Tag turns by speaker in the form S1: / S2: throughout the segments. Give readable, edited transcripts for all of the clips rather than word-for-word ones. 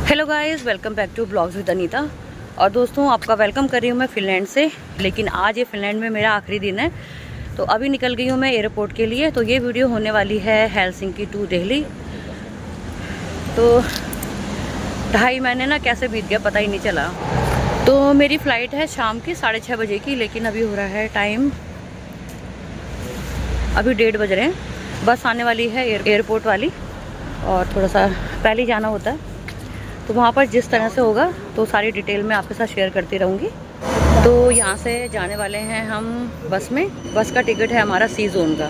S1: Hello guys, welcome back to blogs with Anita. और दोस्तों, आपका वेलकम कर रही हूँ मैं फ़िनलैंड से। लेकिन आज ये फ़िनलैंड में मेरा आखिरी दिन है, तो अभी निकल गई हूँ मैं एयरपोर्ट के लिए। तो ये वीडियो होने वाली है हेलसिंकी टू दिल्ली। तो 2.5 महीने ना कैसे बीत गया पता ही नहीं चला। तो मेरी फ़्लाइट है शाम की 6:30 बजे की, लेकिन अभी हो रहा है टाइम, अभी 1:30 बज रहे हैं। बस आने वाली है एयरपोर्ट वाली, और थोड़ा सा पहले ही जाना होता है। तो वहाँ पर जिस तरह से होगा तो सारी डिटेल मैं आपके साथ शेयर करती रहूँगी। तो यहाँ से जाने वाले हैं हम बस में। बस का टिकट है हमारा सी जोन का।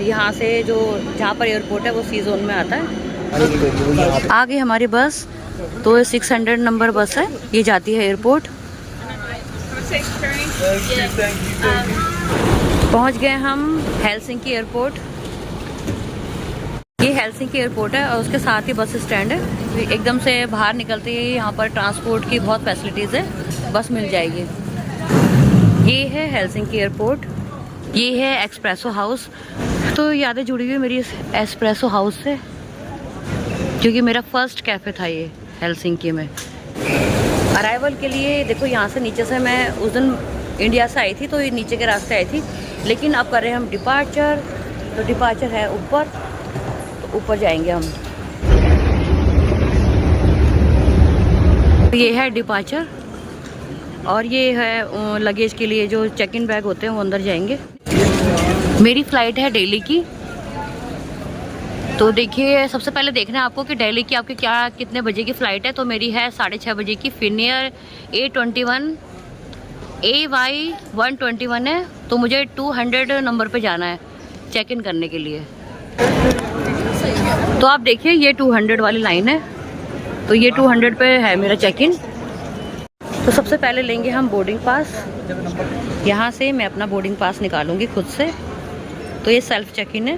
S1: यहाँ से जो जहाँ पर एयरपोर्ट है वो सी जोन में आता है। आ गई हमारी बस। तो 600 नंबर बस है, ये जाती है एयरपोर्ट। पहुँच गए हम हेलसिंकी एयरपोर्ट। ये हेलसिंकी एयरपोर्ट है और उसके साथ ही बस स्टैंड है। एकदम से बाहर निकलते ही यहाँ पर ट्रांसपोर्ट की बहुत फैसिलिटीज़ है, बस मिल जाएगी। ये है हेलसिंकी एयरपोर्ट, ये है एक्सप्रेसो हाउस। तो यादें जुड़ी हुई मेरी इस एस्प्रेसो हाउस से, क्योंकि मेरा फर्स्ट कैफ़े था ये हेलसिंकी में। अराइवल के लिए देखो, यहाँ से नीचे से मैं उस दिन इंडिया से आई थी तो ये नीचे के रास्ते आई थी, लेकिन अब कर रहे हैं हम डिपार्चर। तो डिपार्चर है ऊपर, तो ऊपर जाएंगे हम। ये है डिपार्चर, और ये है लगेज के लिए जो चेक इन बैग होते हैं वो अंदर जाएंगे। मेरी फ़्लाइट है दिल्ली की। तो देखिए, सबसे पहले देखना है आपको कि दिल्ली की आपके कितने बजे की फ़्लाइट है। तो मेरी है 6:30 बजे की। फिनियर A21 AY 121 है। तो मुझे 200 नंबर पे जाना है चेक इन करने के लिए। तो आप देखिए, ये 200 वाली लाइन है। तो ये 200 पे है मेरा चेक इन। तो सबसे पहले लेंगे हम बोर्डिंग पास। यहाँ से मैं अपना बोर्डिंग पास निकालूंगी खुद से। तो ये सेल्फ चेक इन है।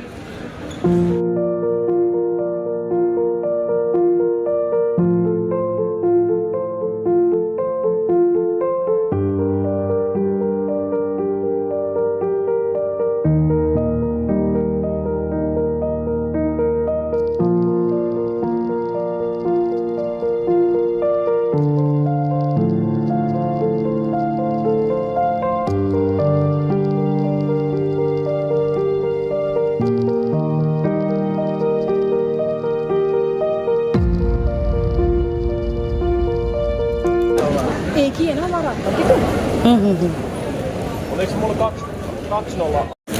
S2: एक ही है ना हमारा।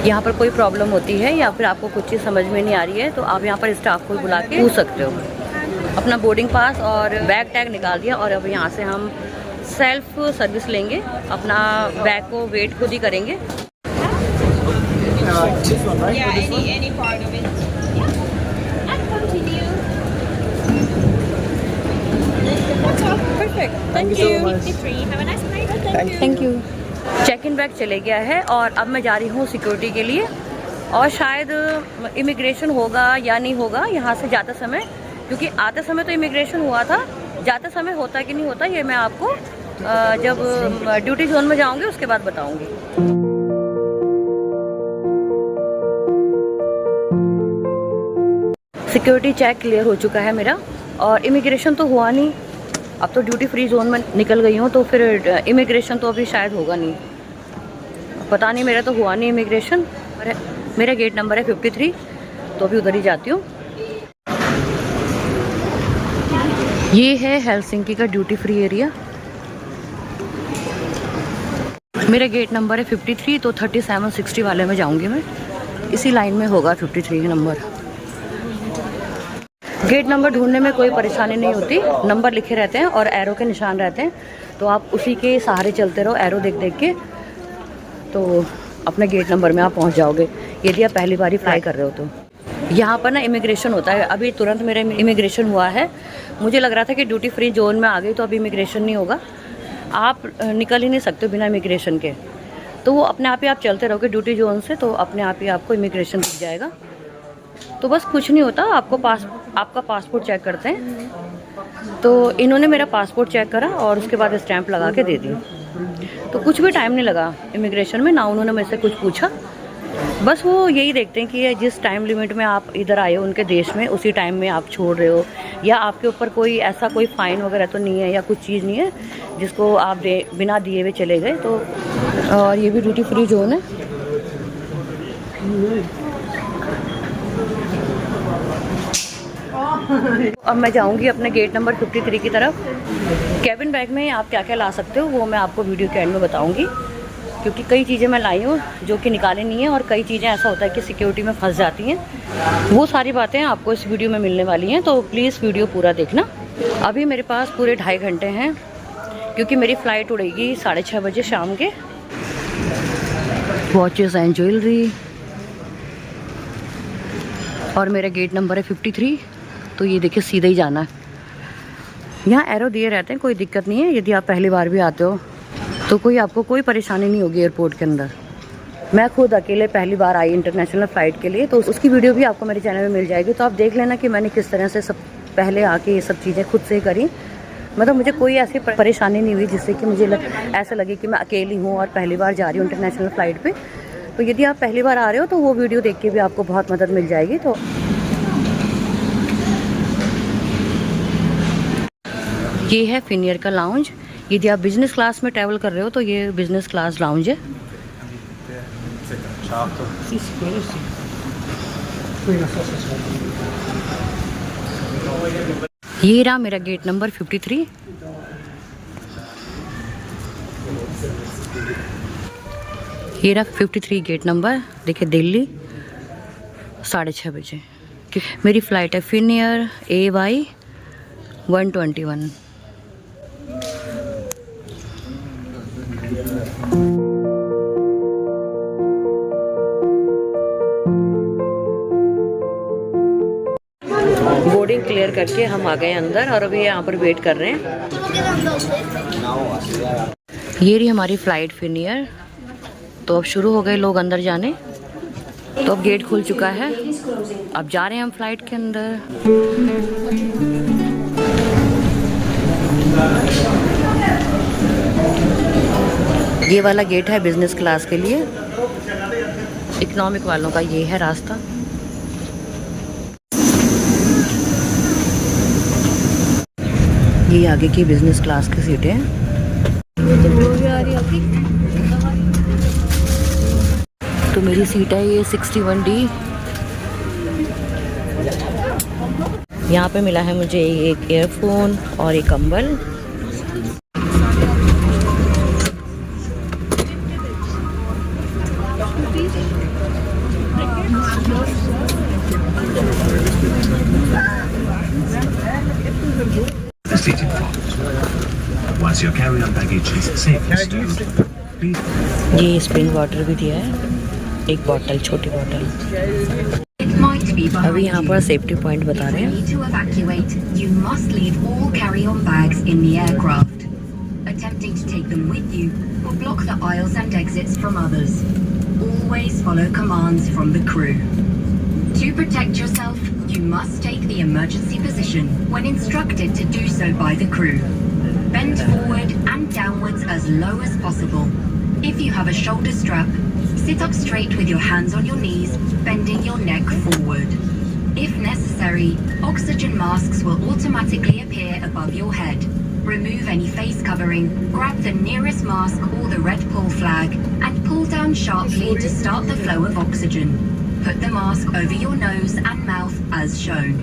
S1: यहाँ पर कोई प्रॉब्लम होती है या फिर आपको कुछ चीज़ समझ में नहीं आ रही है, तो आप यहाँ पर स्टाफ को बुला के पूछ सकते हो। अपना बोर्डिंग पास और बैग टैग निकाल दिया, और अब यहाँ से हम सेल्फ सर्विस लेंगे। अपना बैग को वेट खुद ही करेंगे। Thank you. Check in bag चले गया है, और अब मैं जा रही हूँ सिक्योरिटी के लिए। और शायद इमिग्रेशन होगा या नहीं होगा यहाँ से जाते समय, क्योंकि आते समय तो इमिग्रेशन हुआ था। जाते समय होता कि नहीं होता ये मैं आपको जब ड्यूटी जोन में जाऊँगी उसके बाद बताऊँगी। सिक्योरिटी चेक क्लियर हो चुका है मेरा, और इमिग्रेशन तो हुआ नहीं। अब तो ड्यूटी फ्री जोन में निकल गई हूँ, तो फिर इमिग्रेशन तो अभी शायद होगा नहीं, पता नहीं। मेरा तो हुआ नहीं इमिग्रेशन। मेरा गेट नंबर है 53, तो अभी उधर ही जाती हूँ। ये है हेलसिंकी का ड्यूटी फ्री एरिया। मेरा गेट नंबर है 53, तो 3760 वाले में जाऊँगी मैं। इसी लाइन में होगा 53 नंबर। गेट नंबर ढूंढने में कोई परेशानी नहीं होती, नंबर लिखे रहते हैं और एरो के निशान रहते हैं, तो आप उसी के सहारे चलते रहो एरो देख देख के, तो अपने गेट नंबर में आप पहुंच जाओगे, यदि आप पहली बार ही फ्लाई कर रहे हो तो। यहाँ पर ना इमिग्रेशन होता है। अभी तुरंत मेरा इमिग्रेशन हुआ है। मुझे लग रहा था कि ड्यूटी फ्री जोन में आ गई तो अभी इमिग्रेशन नहीं होगा, आप निकल ही नहीं सकते बिना इमिग्रेशन के। तो वो अपने आप ही आप चलते रहोगे ड्यूटी जोन से, तो अपने आप ही आपको इमिग्रेशन दिख जाएगा। तो बस कुछ नहीं होता, आपका पासपोर्ट चेक करते हैं। तो इन्होंने मेरा पासपोर्ट चेक करा और उसके बाद स्टैंप लगा के दे दी। तो कुछ भी टाइम नहीं लगा इमिग्रेशन में, ना उन्होंने मेरे से कुछ पूछा। बस वो यही देखते हैं कि जिस टाइम लिमिट में आप इधर आए हो उनके देश में, उसी टाइम में आप छोड़ रहे हो, या आपके ऊपर कोई ऐसा कोई फ़ाइन वगैरह तो नहीं है या कुछ चीज़ नहीं है जिसको आप बिना दिए हुए चले गए। तो और ये भी ड्यूटी फ्री जोन है। अब मैं जाऊंगी अपने गेट नंबर 53 की तरफ। कैबिन बैग में आप क्या क्या ला सकते हो वो मैं आपको वीडियो के एंड में बताऊंगी, क्योंकि कई चीज़ें मैं लाई हूँ जो कि निकाली नहीं है, और कई चीज़ें ऐसा होता है कि सिक्योरिटी में फंस जाती हैं। वो सारी बातें आपको इस वीडियो में मिलने वाली हैं, तो प्लीज़ वीडियो पूरा देखना। अभी मेरे पास पूरे 2.5 घंटे हैं, क्योंकि मेरी फ़्लाइट उड़ेगी 6:30 बजे शाम के। वॉचेस एंड ज्वेलरी, और मेरा गेट नंबर है 53। तो ये देखिए सीधा ही जाना है। यहाँ एरो दिए रहते हैं, कोई दिक्कत नहीं है। यदि आप पहली बार भी आते हो तो आपको कोई परेशानी नहीं होगी एयरपोर्ट के अंदर। मैं खुद अकेले पहली बार आई इंटरनेशनल फ़्लाइट के लिए, तो उसकी वीडियो भी आपको मेरे चैनल में मिल जाएगी। तो आप देख लेना कि मैंने किस तरह से सब पहले आके ये सब चीज़ें खुद से करी। मतलब मुझे कोई ऐसी परेशानी नहीं हुई जिससे कि मुझे ऐसा लगे कि मैं अकेली हूँ और पहली बार जा रही हूँ इंटरनेशनल फ़्लाइट पर। तो यदि आप पहली बार आ रहे हो तो वो वीडियो देख के भी आपको बहुत मदद मिल जाएगी। तो ये है फिनियर का लाउंज। यदि आप बिज़नेस क्लास में ट्रैवल कर रहे हो तो ये बिज़नेस क्लास लाउंज है। ये रहा मेरा गेट नंबर 53। ये रहा 53 गेट नंबर। देखिए दिल्ली 6:30 बजे मेरी फ़्लाइट है फिनियर AY 121। बोर्डिंग क्लियर करके हम आ गए अंदर, और अभी यहाँ पर वेट कर रहे हैं। ये रही हमारी फ़्लाइट फिनियर। तो अब शुरू हो गए लोग अंदर जाने। तो अब गेट खुल चुका है, अब जा रहे हैं हम फ़्लाइट के अंदर। ये वाला गेट है बिज़नेस क्लास के लिए, इकोनॉमिक वालों का ये है रास्ता। ये आगे की बिज़नेस क्लास की सीटें हैं। तो मेरी सीट है ये 61D। यहाँ पे मिला है मुझे एक एयरफोन और एक कंबल। ये स्प्रिंग वाटर भी दिया है, एक बॉटल, छोटी बॉटल। अभी यहाँ पर सेफ्टी पॉइंट बता रहे हैं। Attempting to take them with you will block the aisles and exits from others. Always follow commands from the crew. To protect yourself, you must take the emergency position when instructed to do so by the crew. Bend forward and downwards as low as possible. If you have a shoulder strap, sit up straight with your hands on your knees, bending your neck forward. If necessary, oxygen masks will automatically appear above your head. Remove any face covering, grab the nearest mask or the red pull flag, and pull down sharply to start the flow of oxygen. Put the mask over your nose and mouth as shown.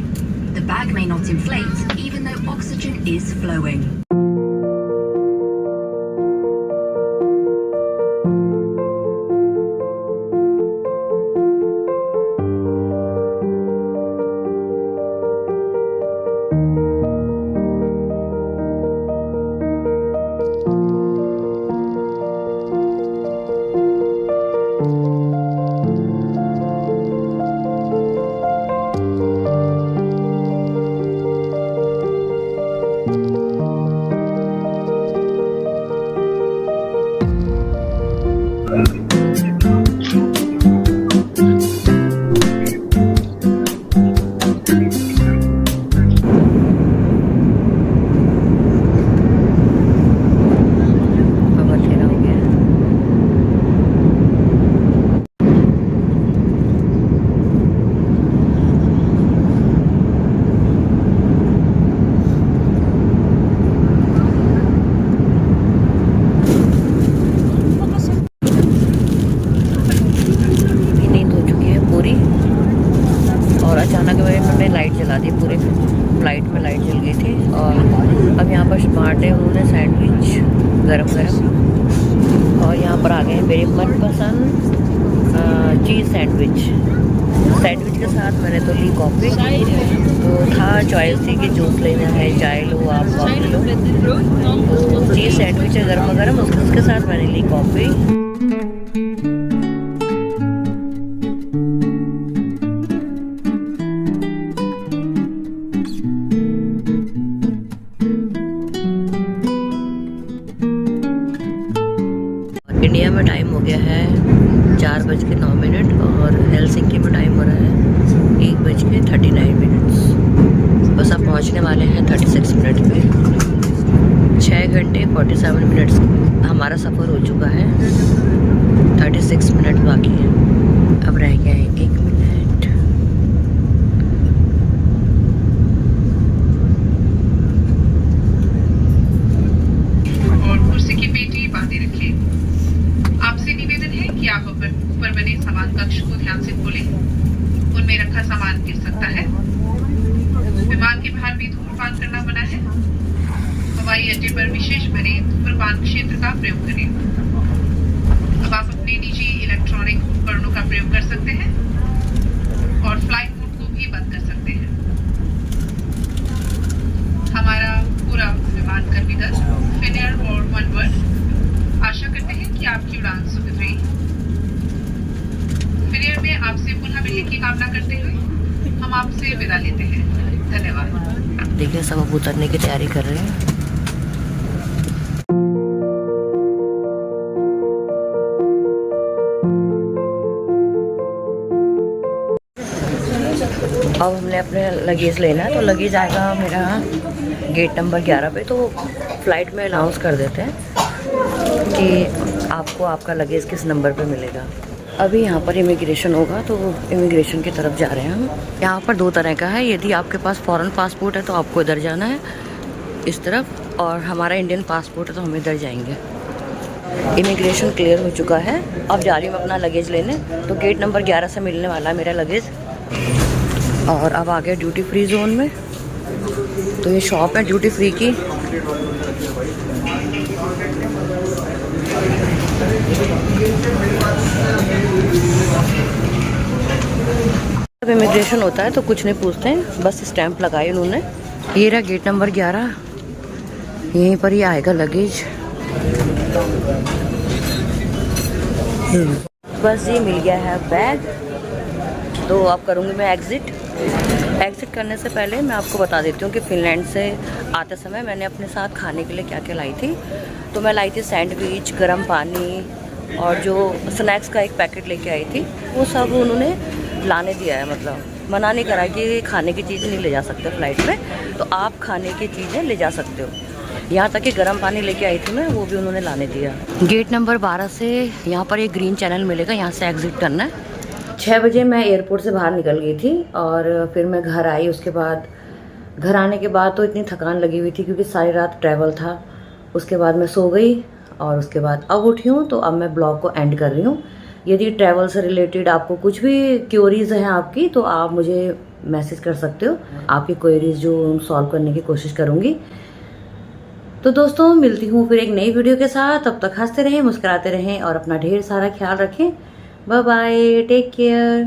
S1: The bag may not inflate even though oxygen is flowing. लगी थी। और अब यहाँ पर smart है, उन्होंने sandwich गरम गरम, और यहाँ पर आ गए मेरे मनपसंद चीज़ सैंडविच। सैंडविच के साथ मैंने तो ली कॉफ़ी। तो था चॉइस थी कि जूस लेना है, चाय लो, आप कॉफ़ी लो। तो चीज़ सैंडविच है गरम गरम, उसके साथ मैंने ली कॉफ़ी। इंडिया में टाइम हो गया है 4:09 और हेलसिंकी में टाइम हो रहा है 1:39। बस आप पहुंचने वाले हैं 36 मिनट में। 6 घंटे 47 मिनट्स हमारा सफ़र हो चुका है, 36 मिनट बाकी है। अब रह गया है 1 मिनट।
S2: और कुर्सी की पेटी बांधे रखें। आपसे निवेदन है कि आप ऊपर बने सामान कक्ष को ध्यान से खोलें, उनमें रखा सामान गिर सकता है। विमान के बाहर भी धूम्रपान करना मना है। हवाई अड्डे पर विशेष बने धूम्रपान क्षेत्र का प्रयोग करें। अब आप अपने निजी इलेक्ट्रॉनिक उपकरणों का प्रयोग कर सकते हैं और फ्लाइट मोड को भी बंद कर सकते हैं। हमारा पूरा विमान कर्मी दल फिनएयर और वनवर्ल्ड आशा करते हैं कि आपकी उड़ान सुखद रही। फिनएयर में आपसे पुनः मिलने की कामना करते हुए हम आपसे विदा लेते हैं। धन्यवाद।
S1: देखिए सब अब उतरने की तैयारी कर रहे हैं। अब हमने अपने लगेज लेना है, तो लगेज आएगा मेरा गेट नंबर 11 पे। तो फ्लाइट में अनाउंस कर देते हैं कि आपको आपका लगेज किस नंबर पे मिलेगा। अभी यहाँ पर इमिग्रेशन होगा, तो इमिग्रेशन की तरफ जा रहे हैं हम। यहाँ पर 2 तरह का है, यदि आपके पास फॉरेन पासपोर्ट है तो आपको इधर जाना है इस तरफ, और हमारा इंडियन पासपोर्ट है तो हम इधर जाएंगे। इमिग्रेशन क्लियर हो चुका है, अब जा रही हूँ अपना लगेज लेने। तो गेट नंबर 11 से मिलने वाला है मेरा लगेज। और अब आ गया ड्यूटी फ्री जोन में। तो ये शॉप है ड्यूटी फ्री की। जब इमिग्रेशन होता है तो कुछ नहीं पूछते हैं, बस स्टैंप लगाई उन्होंने। ये रहा गेट नंबर 11, यहीं पर ही आएगा लगेज। बस ये मिल गया है बैग। तो अब करूँगी मैं एग्ज़िट करने से पहले मैं आपको बता देती हूँ कि फ़िनलैंड से आते समय मैंने अपने साथ खाने के लिए क्या क्या लाई थी। तो मैं लाई थी सैंडविच, गर्म पानी और जो स्नैक्स का एक पैकेट लेके आई थी, वो सब उन्होंने लाने दिया है। मतलब मना नहीं करा कि खाने की चीज़ें नहीं ले जा सकते फ़्लाइट में, तो आप खाने की चीज़ें ले जा सकते हो। यहाँ तक कि गर्म पानी लेके आई थी मैं, वो भी उन्होंने लाने दिया। गेट नंबर 12 से यहाँ पर एक ग्रीन चैनल मिलेगा, यहाँ से एग्ज़िट करना है। 6 बजे मैं एयरपोर्ट से बाहर निकल गई थी और फिर मैं घर आई। उसके बाद घर आने के बाद तो इतनी थकान लगी हुई थी क्योंकि सारी रात ट्रैवल था। उसके बाद मैं सो गई और उसके बाद अब उठी हूँ, तो अब मैं ब्लॉग को एंड कर रही हूँ। यदि ट्रैवल से रिलेटेड आपको कुछ भी क्वेरीज हैं आपकी, तो आप मुझे मैसेज कर सकते हो। आपकी क्वेरीज जो सॉल्व करने की कोशिश करूँगी। तो दोस्तों मिलती हूँ फिर एक नई वीडियो के साथ। तब तक हंसते रहें, मुस्कुराते रहें और अपना ढेर सारा ख्याल रखें। Bye bye, take care.